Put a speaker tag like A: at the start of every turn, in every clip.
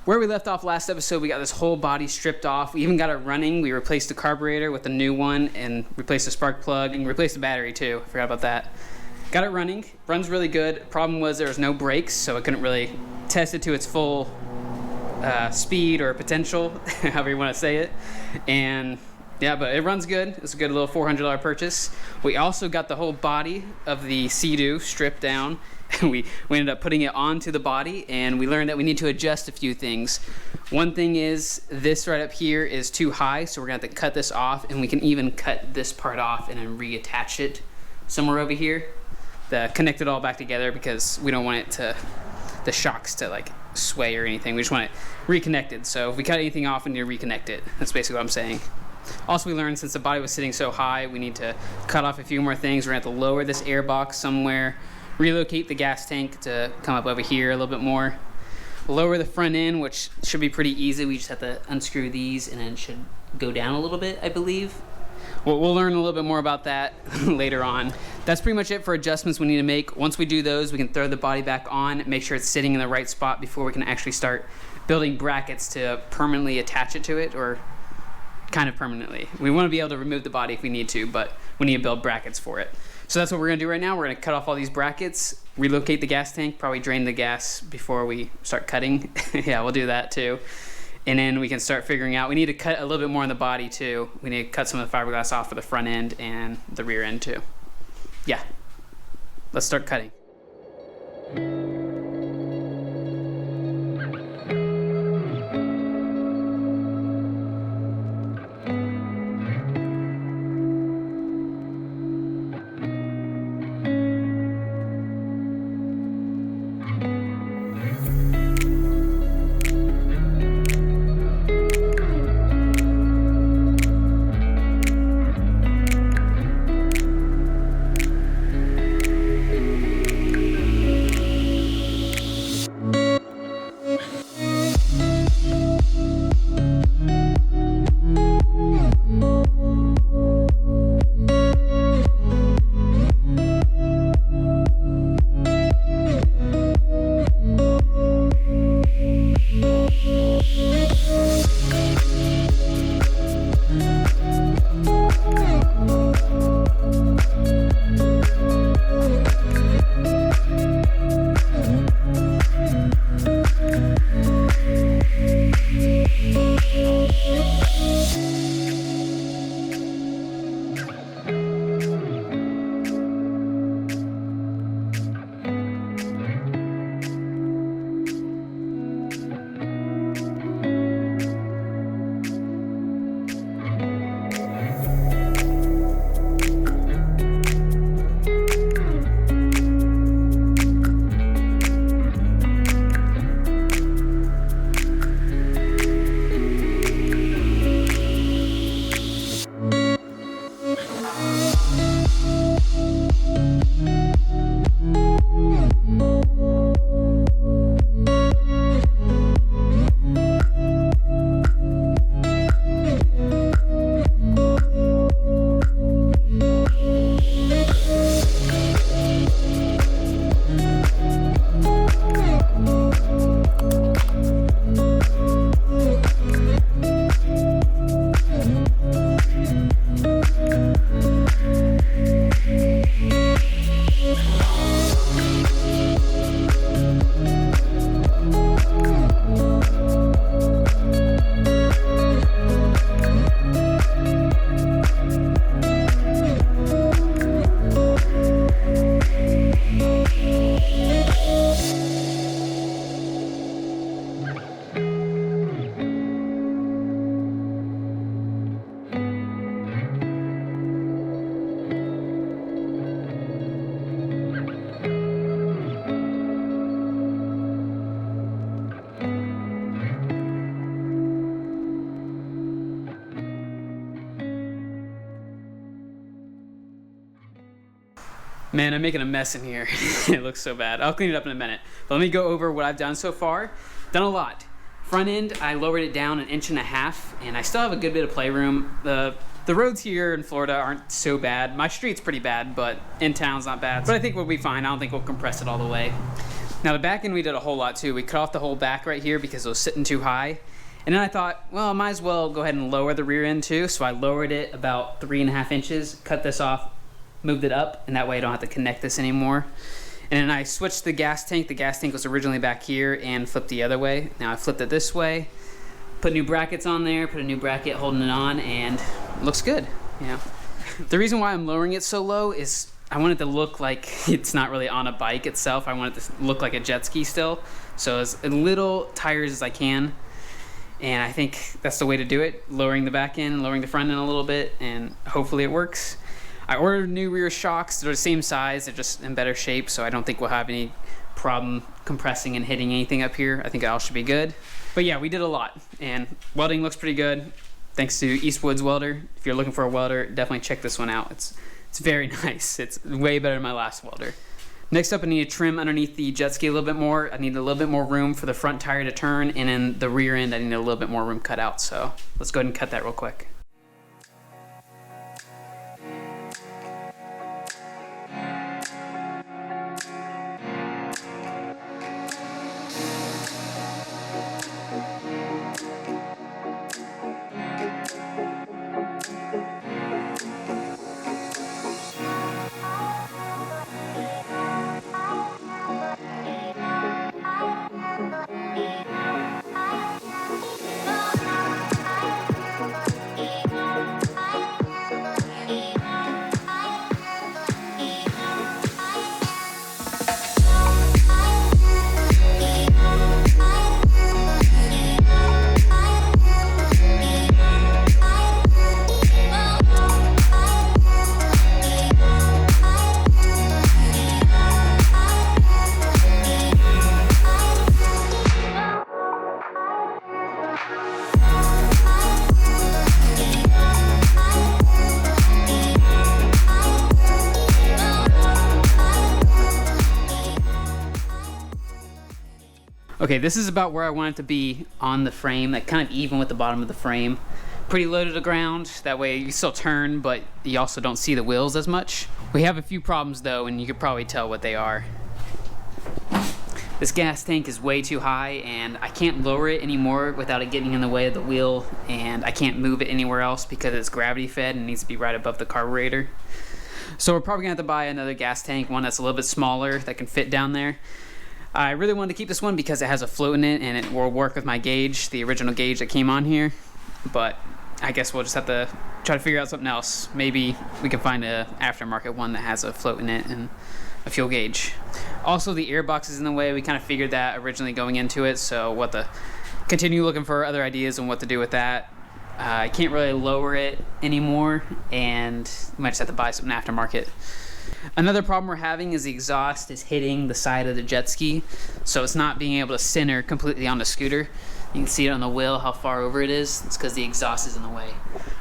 A: Where we left off last episode, we got this whole body stripped off. We even got it running. We replaced the carburetor with a new one and replaced the spark plug and replaced the battery too. I forgot about that. Got it running. Runs really good. Problem was there was no brakes, so I couldn't really test it to its full speed or potential, however you want to say it. And yeah, but it runs good. It's a good little $400 purchase. We also got the whole body of the seadoo stripped down. We ended up putting it onto the body, and we learned that we need to adjust a few things. One thing is this right up here is too high, so we're gonna have to cut this off, and we can even cut this part off and then reattach it somewhere over here to connect it all back together, because we don't want it to, the shocks to like sway or anything. We just want it reconnected. So if we cut anything off, we need to reconnect it. That's basically what I'm saying. Also, we learned since the body was sitting so high, we need to cut off a few more things. We're gonna have to lower this air box somewhere, relocate the gas tank to come up over here a little bit more, lower the front end, which should be pretty easy. We just have to unscrew these and then it should go down a little bit, I believe. We'll learn a little bit more about that later on. That's pretty much it for adjustments we need to make. Once we do those, we can throw the body back on, make sure it's sitting in the right spot before we can actually start building brackets to permanently attach it to it, or kind of permanently. We want to be able to remove the body if we need to, but we need to build brackets for it. So that's what we're gonna do right now. We're gonna cut off all these brackets, relocate the gas tank, probably drain the gas before we start cutting. Yeah, we'll do that too. And then we can start figuring out, we need to cut a little bit more on the body too. We need to cut some of the fiberglass off for the front end and the rear end too. Yeah, let's start cutting. Man, I'm making a mess in here. It looks so bad. I'll clean it up in a minute. But let me go over what I've done so far. Done a lot. Front end, I lowered it down 1.5 inches, and I still have a good bit of playroom. The roads here in Florida aren't so bad. My street's pretty bad, but in town's not bad. But I think we'll be fine. I don't think we'll compress it all the way. Now the back end we did a whole lot too. We cut off the whole back right here because it was sitting too high. And then I thought, well, I might as well go ahead and lower the rear end too. So I lowered it about 3.5 inches, cut this off, moved it up, and that way I don't have to connect this anymore. And then I switched the gas tank. The gas tank was originally back here and flipped the other way. Now I flipped it this way, put new brackets on there, put a new bracket holding it on, and it looks good, you know. The reason why I'm lowering it so low is I want it to look like it's not really on a bike itself. I want it to look like a jet ski still. So as little tires as I can. And I think that's the way to do it, lowering the back end, lowering the front end a little bit, and hopefully it works. I ordered new rear shocks. They're the same size, they're just in better shape, so I don't think we'll have any problem compressing and hitting anything up here. I think it all should be good. But yeah, we did a lot, and welding looks pretty good. Thanks to Eastwood's welder. If you're looking for a welder, definitely check this one out. It's very nice. It's way better than my last welder. Next up, I need to trim underneath the jet ski a little bit more. I need a little bit more room for the front tire to turn, and in the rear end, I need a little bit more room cut out. So let's go ahead and cut that real quick. Okay, this is about where I want it to be on the frame, like kind of even with the bottom of the frame. Pretty low to the ground, that way you still turn, but you also don't see the wheels as much. We have a few problems though, and you could probably tell what they are. This gas tank is way too high, and I can't lower it anymore without it getting in the way of the wheel, and I can't move it anywhere else because it's gravity fed and needs to be right above the carburetor. So we're probably gonna have to buy another gas tank, one that's a little bit smaller that can fit down there. I really wanted to keep this one because it has a float in it and it will work with my gauge, the original gauge that came on here. But I guess we'll just have to try to figure out something else. Maybe we can find an aftermarket one that has a float in it and a fuel gauge. Also, the airbox is in the way. We kind of figured that originally going into it, so we'll have to continue looking for other ideas on what to do with that. I can't really lower it anymore, and we might just have to buy something aftermarket. Another problem we're having is the exhaust is hitting the side of the jet ski, so it's not being able to center completely on the scooter. You can see it on the wheel how far over it is. It's because the exhaust is in the way.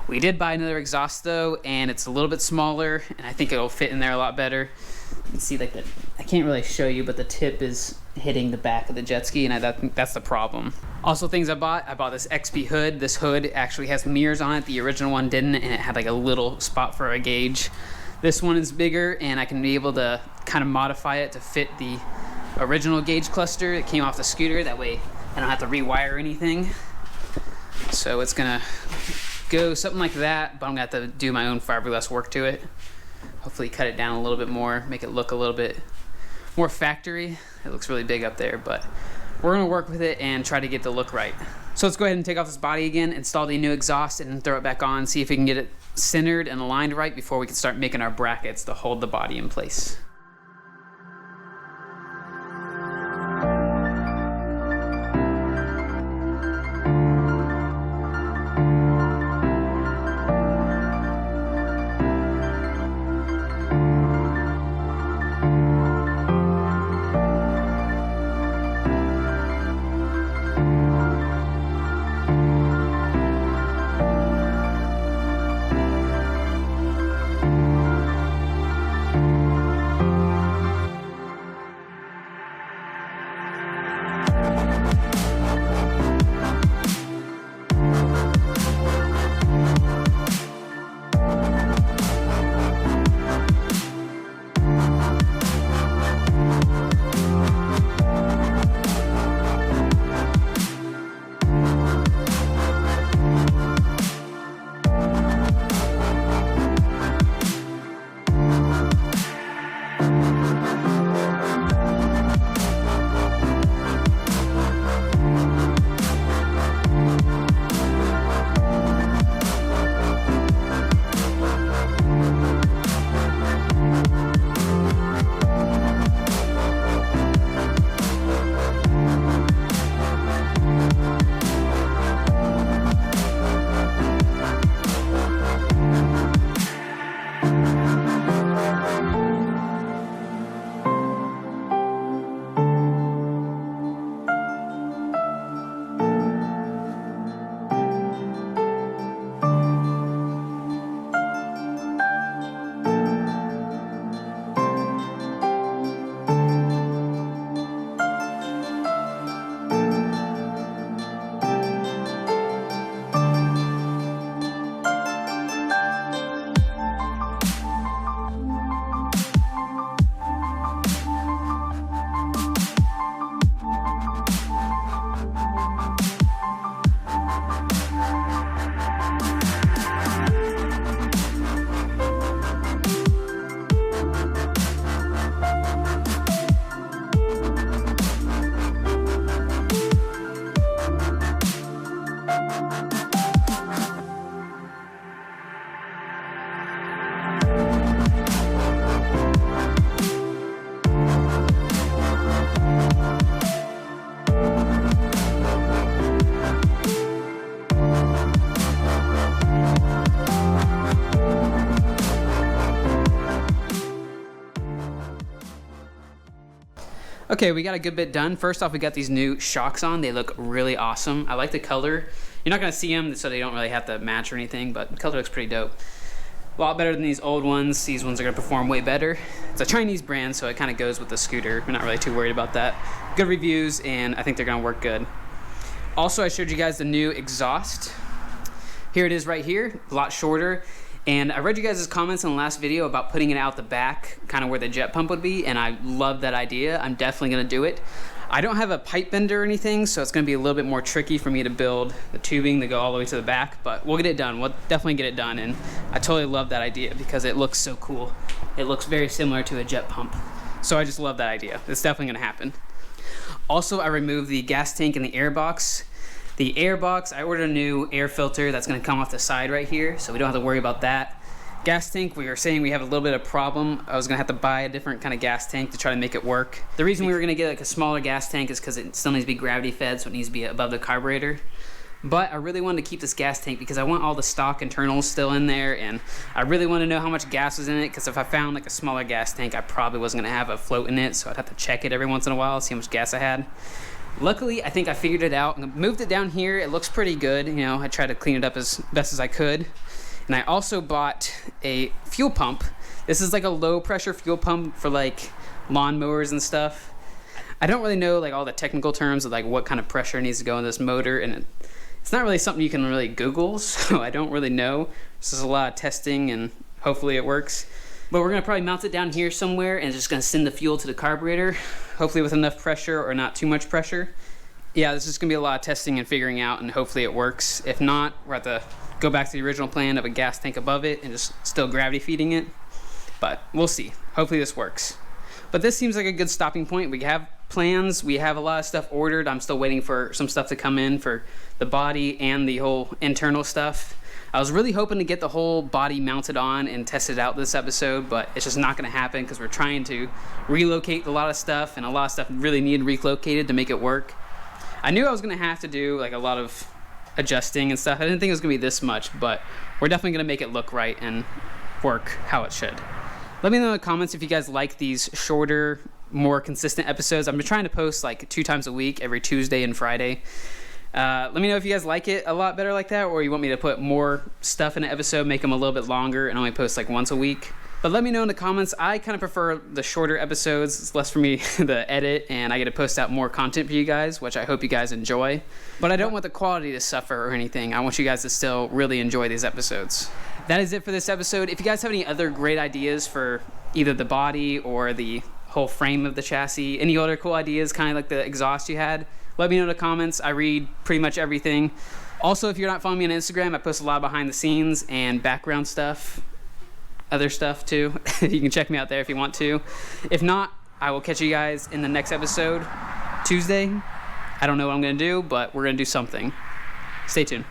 A: We did buy another exhaust though, and it's a little bit smaller, and I think it'll fit in there a lot better. You can see like I can't really show you, but the tip is hitting the back of the jet ski, and I think that's the problem. Also, things I bought this XP hood. This hood actually has mirrors on it. The original one didn't, and it had like a little spot for a gauge. This one is bigger, and I can be able to kind of modify it to fit the original gauge cluster that came off the scooter. That way I don't have to rewire anything. So it's gonna go something like that, but I'm gonna have to do my own fiberglass work to it. Hopefully cut it down a little bit more, make it look a little bit more factory. It looks really big up there, but we're gonna work with it and try to get the look right. So let's go ahead and take off this body again, install the new exhaust, and throw it back on, see if we can get it centered and aligned right before we can start making our brackets to hold the body in place. Okay, we got a good bit done. First off, we got these new shocks on. They look really awesome. I like the color. You're not gonna see them, so they don't really have to match or anything, but the color looks pretty dope. A lot better than these old ones. These ones are gonna perform way better. It's a Chinese brand, so it kind of goes with the scooter. We're not really too worried about that. Good reviews, and I think they're gonna work good. Also, I showed you guys the new exhaust. Here it is right here, a lot shorter. And I read you guys' comments in the last video about putting it out the back, kind of where the jet pump would be, and I love that idea. I'm definitely gonna do it. I don't have a pipe bender or anything, so it's gonna be a little bit more tricky for me to build the tubing to go all the way to the back, but we'll get it done. We'll definitely get it done, and I totally love that idea because it looks so cool. It looks very similar to a jet pump. So I just love that idea. It's definitely gonna happen. Also, I removed the gas tank and the air box. The air box, I ordered a new air filter that's gonna come off the side right here, so we don't have to worry about that. Gas tank, we were saying we have a little bit of problem. I was gonna have to buy a different kind of gas tank to try to make it work. The reason we were gonna get like a smaller gas tank is because it still needs to be gravity fed, so it needs to be above the carburetor. But I really wanted to keep this gas tank because I want all the stock internals still in there, and I really want to know how much gas was in it, because if I found like a smaller gas tank, I probably wasn't gonna have a float in it, so I'd have to check it every once in a while, see how much gas I had. Luckily, I think I figured it out and moved it down here. It looks pretty good. You know, I tried to clean it up as best as I could. And I also bought a fuel pump. This is like a low pressure fuel pump for like lawnmowers and stuff. I don't really know like all the technical terms of like what kind of pressure needs to go in this motor, and it's not really something you can really Google, so I don't really know. This is a lot of testing, and hopefully it works. But we're gonna probably mount it down here somewhere and just gonna send the fuel to the carburetor, hopefully with enough pressure or not too much pressure. Yeah, this is gonna be a lot of testing and figuring out, and hopefully it works. If not, we're at the go back to the original plan of a gas tank above it and just still gravity feeding it. But we'll see. Hopefully this works. But this seems like a good stopping point. We have plans. We have a lot of stuff ordered. I'm still waiting for some stuff to come in for the body and the whole internal stuff. I was really hoping to get the whole body mounted on and tested out this episode, but it's just not gonna happen because we're trying to relocate a lot of stuff, and a lot of stuff really needed relocated to make it work. I knew I was gonna have to do like a lot of adjusting and stuff. I didn't think it was gonna be this much, but we're definitely gonna make it look right and work how it should. Let me know in the comments if you guys like these shorter, more consistent episodes. I've been trying to post like 2 times a week, every Tuesday and Friday. Let me know if you guys like it a lot better like that, or you want me to put more stuff in an episode, make them a little bit longer, and only post like once a week. But let me know in the comments. I kind of prefer the shorter episodes. It's less for me to edit, and I get to post out more content for you guys, which I hope you guys enjoy. But I don't want the quality to suffer or anything. I want you guys to still really enjoy these episodes. That is it for this episode. If you guys have any other great ideas for either the body or the whole frame of the chassis, any other cool ideas, kind of like the exhaust you had, let me know in the comments. I read pretty much everything. Also, if you're not following me on Instagram, I post a lot of behind the scenes and background stuff, other stuff too. You can check me out there if you want to. If not, I will catch you guys in the next episode, Tuesday. I don't know what I'm gonna do, but we're gonna do something. Stay tuned.